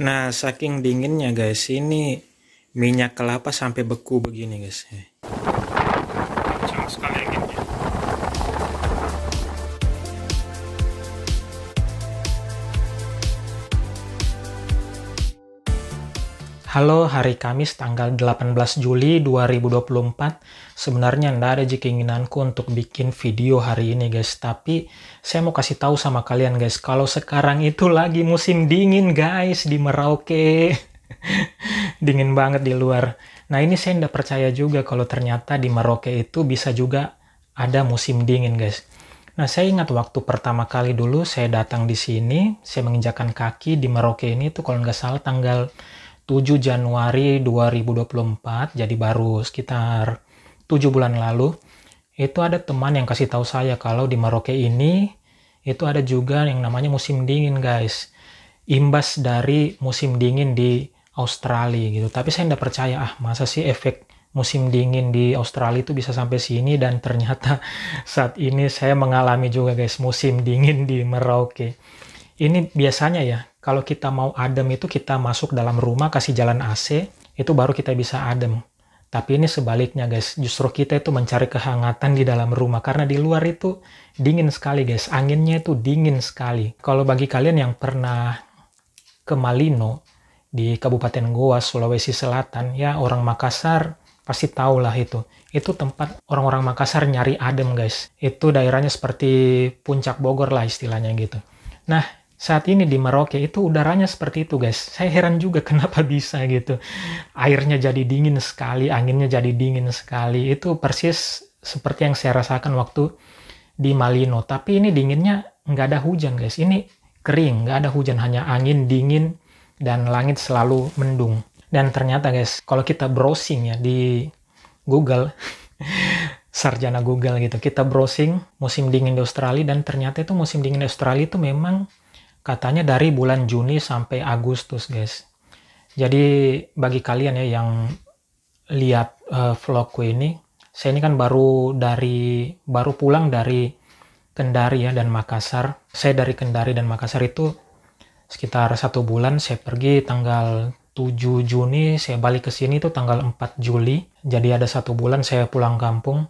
Nah, saking dinginnya guys, ini minyak kelapa sampai beku begini guys. Kencang sekali anginnya. Halo, hari Kamis tanggal 18 Juli 2024. Sebenarnya ndak ada keinginanku untuk bikin video hari ini guys, tapi saya mau kasih tahu sama kalian guys, kalau sekarang itu lagi musim dingin guys di Merauke. Dingin banget di luar. Nah, ini saya ndak percaya juga kalau ternyata di Merauke itu bisa juga ada musim dingin guys. Nah, saya ingat waktu pertama kali dulu saya datang di sini, saya menginjakan kaki di Merauke ini tuh kalau nggak salah tanggal 7 Januari 2024, jadi baru sekitar 7 bulan lalu. Itu ada teman yang kasih tahu saya kalau di Merauke ini itu ada juga yang namanya musim dingin guys. Imbas dari musim dingin di Australia gitu. Tapi saya nggak percaya, masa sih efek musim dingin di Australia itu bisa sampai sini, dan ternyata saat ini saya mengalami juga guys musim dingin di Merauke. Ini biasanya ya, kalau kita mau adem itu kita masuk dalam rumah, kasih jalan AC, itu baru kita bisa adem. Tapi ini sebaliknya guys, justru kita itu mencari kehangatan di dalam rumah, karena di luar itu dingin sekali guys, anginnya itu dingin sekali. Kalau bagi kalian yang pernah ke Malino, di Kabupaten Goa, Sulawesi Selatan, ya orang Makassar pasti tahu lah itu. Itu tempat orang-orang Makassar nyari adem guys. Itu daerahnya seperti puncak Bogor lah istilahnya gitu. Nah, saat ini di Merauke itu udaranya seperti itu guys. Saya heran juga kenapa bisa gitu. Airnya jadi dingin sekali, anginnya jadi dingin sekali. Itu persis seperti yang saya rasakan waktu di Malino. Tapi ini dinginnya nggak ada hujan guys. Ini kering, nggak ada hujan, hanya angin dingin dan langit selalu mendung. Dan ternyata guys, kalau kita browsing ya di Google, sarjana Google gitu, kita browsing musim dingin di Australia, dan ternyata itu musim dingin di Australia itu memang katanya dari bulan Juni sampai Agustus guys. Jadi bagi kalian ya yang lihat vlogku ini, saya ini kan baru pulang dari Kendari ya dan Makassar. Saya dari Kendari dan Makassar itu sekitar 1 bulan. Saya pergi tanggal 7 Juni, saya balik ke sini itu tanggal 4 Juli. Jadi ada 1 bulan saya pulang kampung.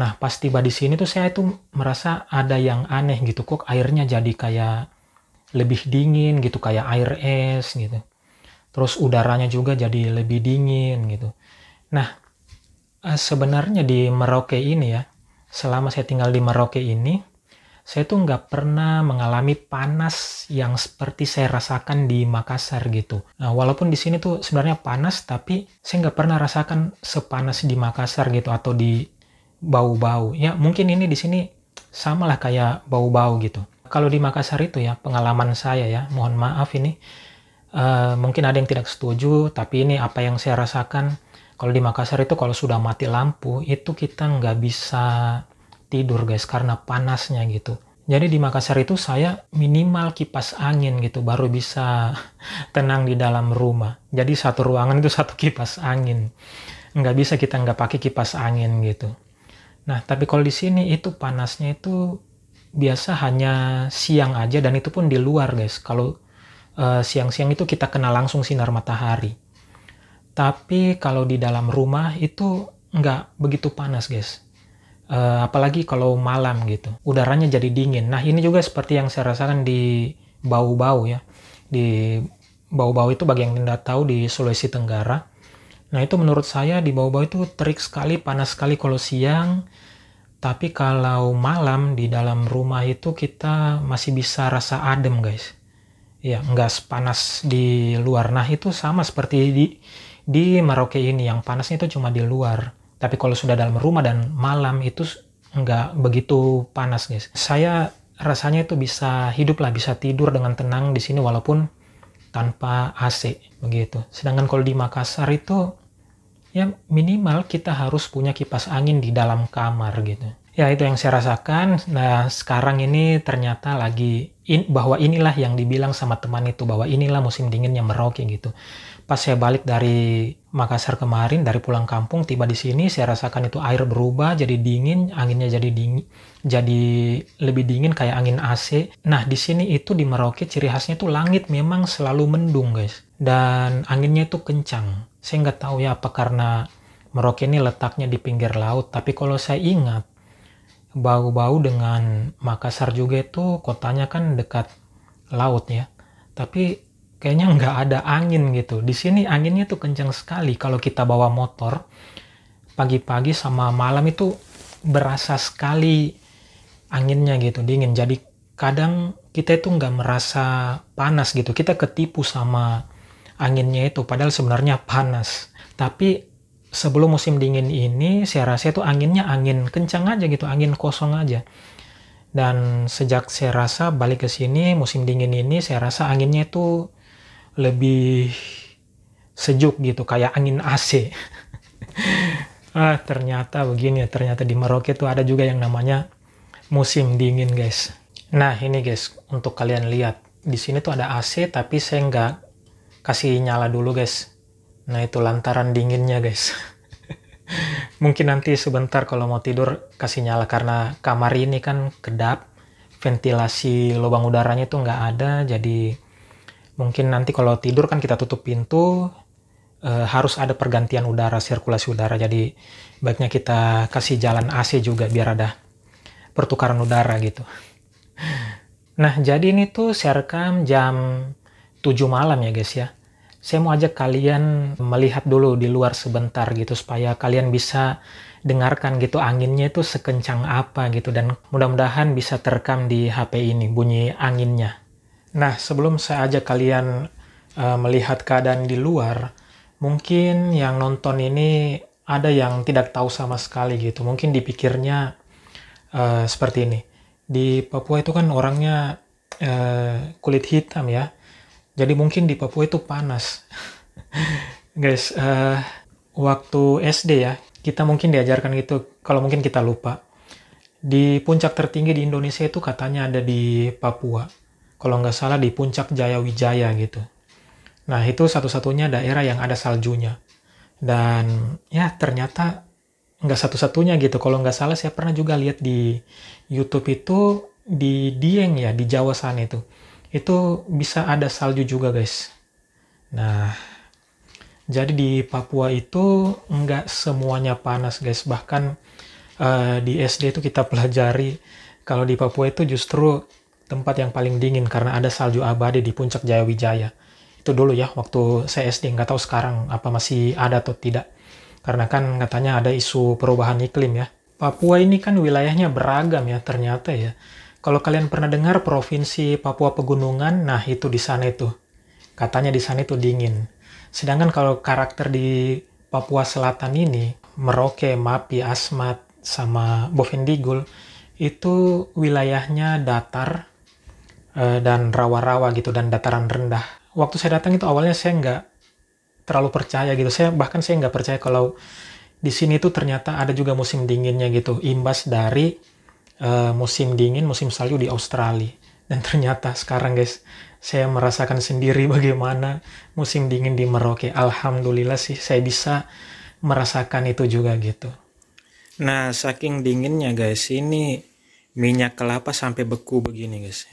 Nah, pas tiba di sini tuh saya tuh merasa ada yang aneh gitu, kok airnya jadi kayak lebih dingin gitu, kayak air es gitu. Terus udaranya juga jadi lebih dingin gitu. Nah, sebenarnya di Merauke ini ya, selama saya tinggal di Merauke ini, saya tuh nggak pernah mengalami panas yang seperti saya rasakan di Makassar gitu. Nah, walaupun di sini tuh sebenarnya panas, tapi saya nggak pernah rasakan sepanas di Makassar gitu, atau di bau-bau. Ya, mungkin ini di sini sama lah kayak bau-bau gitu. Kalau di Makassar itu ya, pengalaman saya ya, mohon maaf ini, mungkin ada yang tidak setuju, tapi ini apa yang saya rasakan. Kalau di Makassar itu kalau sudah mati lampu, itu kita nggak bisa tidur guys, karena panasnya gitu. Jadi di Makassar itu saya minimal kipas angin gitu, baru bisa tenang di dalam rumah. Jadi satu ruangan itu satu kipas angin. Nggak bisa kita nggak pakai kipas angin gitu. Nah, tapi kalau di sini itu panasnya itu biasa hanya siang aja, dan itu pun di luar guys. Kalau siang-siang itu kita kena langsung sinar matahari. Tapi kalau di dalam rumah itu nggak begitu panas guys. Apalagi kalau malam gitu, udaranya jadi dingin. Nah, ini juga seperti yang saya rasakan di Bau-Bau ya. Di Bau-Bau itu bagi yang tidak tahu di Sulawesi Tenggara. Nah, itu menurut saya di Bau-Bau itu terik sekali, panas sekali kalau siang. Tapi kalau malam di dalam rumah itu kita masih bisa rasa adem guys. Ya, nggak sepanas di luar. Nah, itu sama seperti di Merauke ini, yang panasnya itu cuma di luar. Tapi kalau sudah dalam rumah dan malam itu nggak begitu panas guys. Saya rasanya itu bisa hidup lah, bisa tidur dengan tenang di sini walaupun tanpa AC begitu. Sedangkan kalau di Makassar itu ya minimal kita harus punya kipas angin di dalam kamar gitu. Ya, itu yang saya rasakan. Nah, sekarang ini ternyata bahwa inilah yang dibilang sama teman itu, bahwa inilah musim dinginnya Merauke gitu. Pas saya balik dari Makassar kemarin, dari pulang kampung, tiba di sini, saya rasakan itu air berubah jadi dingin, anginnya jadi dingin, jadi lebih dingin kayak angin AC. Nah, di sini itu di Merauke ciri khasnya tuh langit memang selalu mendung, guys. Dan anginnya itu kencang. Saya nggak tahu ya apa karena Merauke ini letaknya di pinggir laut, tapi kalau saya ingat, bau-bau dengan Makassar juga itu kotanya kan dekat laut ya. Tapi kayaknya nggak ada angin gitu. Di sini anginnya tuh kencang sekali. Kalau kita bawa motor, pagi-pagi sama malam itu berasa sekali anginnya gitu, dingin. Jadi kadang kita itu nggak merasa panas gitu. Kita ketipu sama anginnya itu, padahal sebenarnya panas. Tapi sebelum musim dingin ini, saya rasa itu anginnya angin kencang aja gitu, angin kosong aja. Dan sejak saya rasa balik ke sini, musim dingin ini, saya rasa anginnya itu lebih sejuk gitu, kayak angin AC. Ternyata begini ya, ternyata di Merauke itu ada juga yang namanya musim dingin, guys. Nah, ini guys, untuk kalian lihat. Di sini tuh ada AC, tapi saya nggak kasih nyala dulu, guys. Nah, itu lantaran dinginnya, guys. Mungkin nanti sebentar kalau mau tidur kasih nyala, karena kamar ini kan kedap, ventilasi lubang udaranya itu nggak ada, jadi mungkin nanti kalau tidur kan kita tutup pintu, harus ada pergantian udara, sirkulasi udara, jadi baiknya kita kasih jalan AC juga biar ada pertukaran udara gitu. Nah, jadi ini tuh saya rekam jam 7 malam ya guys ya. Saya mau ajak kalian melihat dulu di luar sebentar gitu, supaya kalian bisa dengarkan gitu anginnya itu sekencang apa gitu, dan mudah-mudahan bisa terekam di HP ini bunyi anginnya. Nah, sebelum saya ajak kalian melihat keadaan di luar, mungkin yang nonton ini ada yang tidak tahu sama sekali gitu. Mungkin dipikirnya seperti ini. Di Papua itu kan orangnya kulit hitam ya. Jadi mungkin di Papua itu panas. Guys, waktu SD ya, kita mungkin diajarkan gitu, kalau mungkin kita lupa. Di puncak tertinggi di Indonesia itu katanya ada di Papua. Kalau nggak salah di puncak Jayawijaya gitu. Nah, itu satu-satunya daerah yang ada saljunya. Dan ya ternyata nggak satu-satunya gitu. Kalau nggak salah saya pernah juga lihat di YouTube itu di Dieng ya, di Jawa sana itu. Itu bisa ada salju juga guys. Nah, jadi di Papua itu nggak semuanya panas guys. Bahkan di SD itu kita pelajari kalau di Papua itu justru tempat yang paling dingin karena ada salju abadi di puncak Jayawijaya. Itu dulu ya, waktu saya SD. Nggak tahu sekarang apa masih ada atau tidak. Karena kan katanya ada isu perubahan iklim ya. Papua ini kan wilayahnya beragam ya ternyata ya. Kalau kalian pernah dengar Provinsi Papua Pegunungan, nah itu di sana itu. Katanya di sana itu dingin. Sedangkan kalau karakter di Papua Selatan ini, Merauke, Mapi, Asmat, sama Bovendigul, itu wilayahnya datar dan rawa-rawa gitu, dan dataran rendah. Waktu saya datang itu awalnya saya nggak terlalu percaya gitu. Bahkan saya nggak percaya kalau di sini tuh ternyata ada juga musim dinginnya gitu, imbas dari musim dingin, musim salju di Australia. Dan ternyata sekarang guys, saya merasakan sendiri bagaimana musim dingin di Merauke. Alhamdulillah sih saya bisa merasakan itu juga gitu. Nah, saking dinginnya guys, ini minyak kelapa sampai beku begini guys.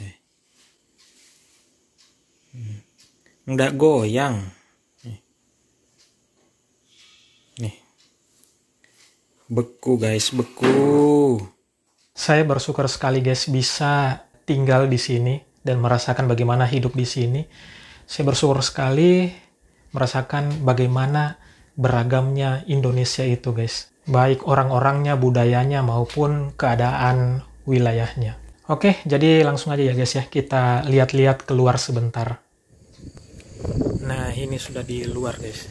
Nggak goyang. Nih. Beku guys, beku. Saya bersyukur sekali guys bisa tinggal di sini dan merasakan bagaimana hidup di sini. Saya bersyukur sekali merasakan bagaimana beragamnya Indonesia itu guys. Baik orang-orangnya, budayanya, maupun keadaan wilayahnya. Oke, jadi langsung aja ya guys ya. Kita lihat-lihat keluar sebentar. Nah, ini sudah di luar guys.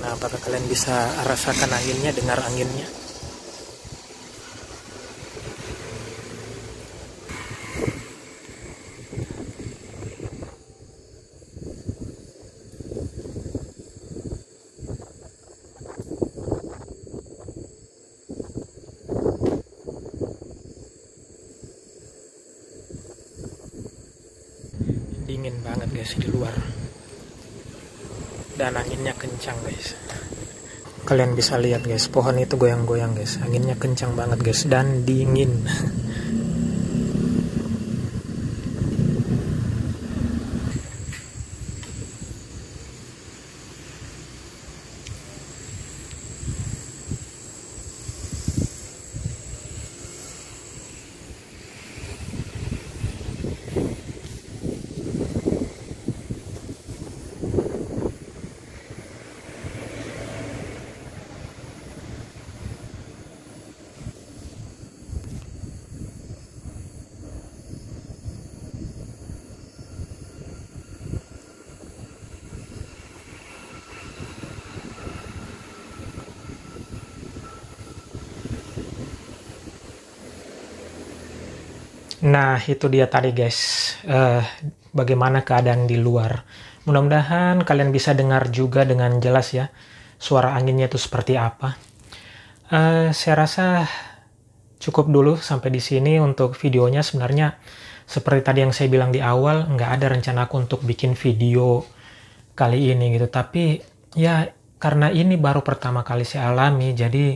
Nah, apakah kalian bisa rasakan anginnya, dengar anginnya? dingin banget guys di luar. Dan anginnya kencang guys. Kalian bisa lihat guys, pohon itu goyang-goyang guys. Anginnya kencang banget guys dan dingin. Nah, itu dia tadi guys, bagaimana keadaan di luar. Mudah-mudahan kalian bisa dengar juga dengan jelas ya, suara anginnya itu seperti apa. Saya rasa cukup dulu sampai di sini untuk videonya. Sebenarnya seperti tadi yang saya bilang di awal, nggak ada rencana aku untuk bikin video kali ini gitu. Tapi ya karena ini baru pertama kali saya alami, jadi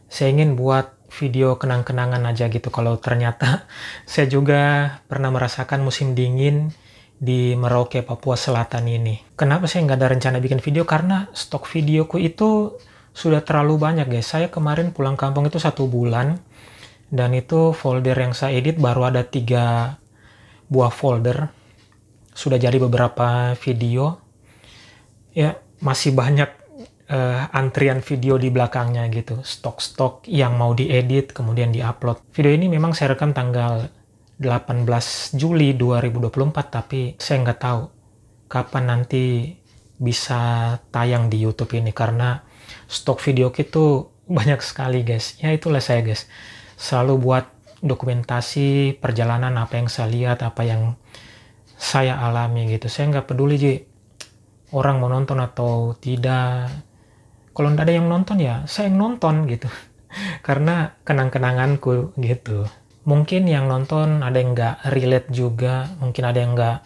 saya ingin buat video kenang-kenangan aja gitu. Kalau ternyata saya juga pernah merasakan musim dingin di Merauke, Papua Selatan ini. Kenapa saya nggak ada rencana bikin video? Karena stok videoku itu sudah terlalu banyak guys. Saya kemarin pulang kampung itu 1 bulan. Dan itu folder yang saya edit baru ada 3 buah folder. Sudah jadi beberapa video. Ya, masih banyak antrian video di belakangnya gitu, stok-stok yang mau diedit kemudian diupload. Video ini memang saya rekam tanggal 18 Juli 2024, tapi saya nggak tahu kapan nanti bisa tayang di YouTube ini karena stok video itu banyak sekali guys. Ya itulah saya guys, selalu buat dokumentasi perjalanan apa yang saya lihat, apa yang saya alami gitu. Saya nggak peduli orang mau nonton atau tidak. Kalau nggak ada yang nonton ya saya yang nonton gitu. Karena kenang-kenanganku gitu. Mungkin yang nonton ada yang nggak relate juga, mungkin ada yang nggak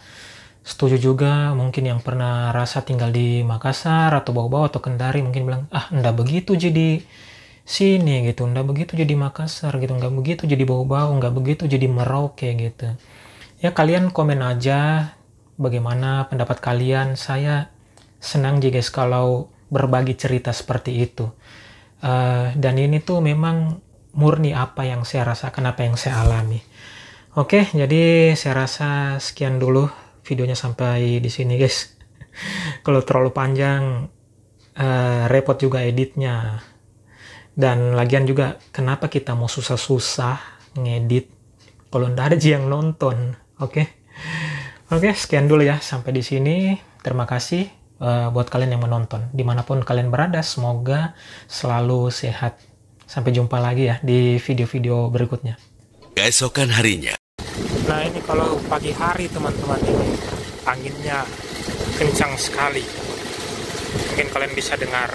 setuju juga, mungkin yang pernah rasa tinggal di Makassar atau Bau-Bau atau Kendari mungkin bilang, nggak begitu jadi sini gitu, nggak begitu jadi Makassar gitu, nggak begitu jadi Bau-Bau, nggak begitu jadi Merauke gitu. Ya kalian komen aja bagaimana pendapat kalian. Saya senang juga guys kalau berbagi cerita seperti itu. Dan ini tuh memang murni apa yang saya rasakan, apa yang saya alami. Oke, jadi saya rasa sekian dulu videonya sampai di sini guys. Kalau terlalu panjang, repot juga editnya. Dan lagian juga, kenapa kita mau susah-susah ngedit kalau nggak ada yang nonton. Oke, sekian dulu ya sampai di sini. Terima kasih buat kalian yang menonton dimanapun kalian berada. Semoga selalu sehat. Sampai jumpa lagi ya di video-video berikutnya. Keesokan harinya. Nah ini kalau pagi hari teman-teman, ini anginnya kencang sekali. Mungkin kalian bisa dengar.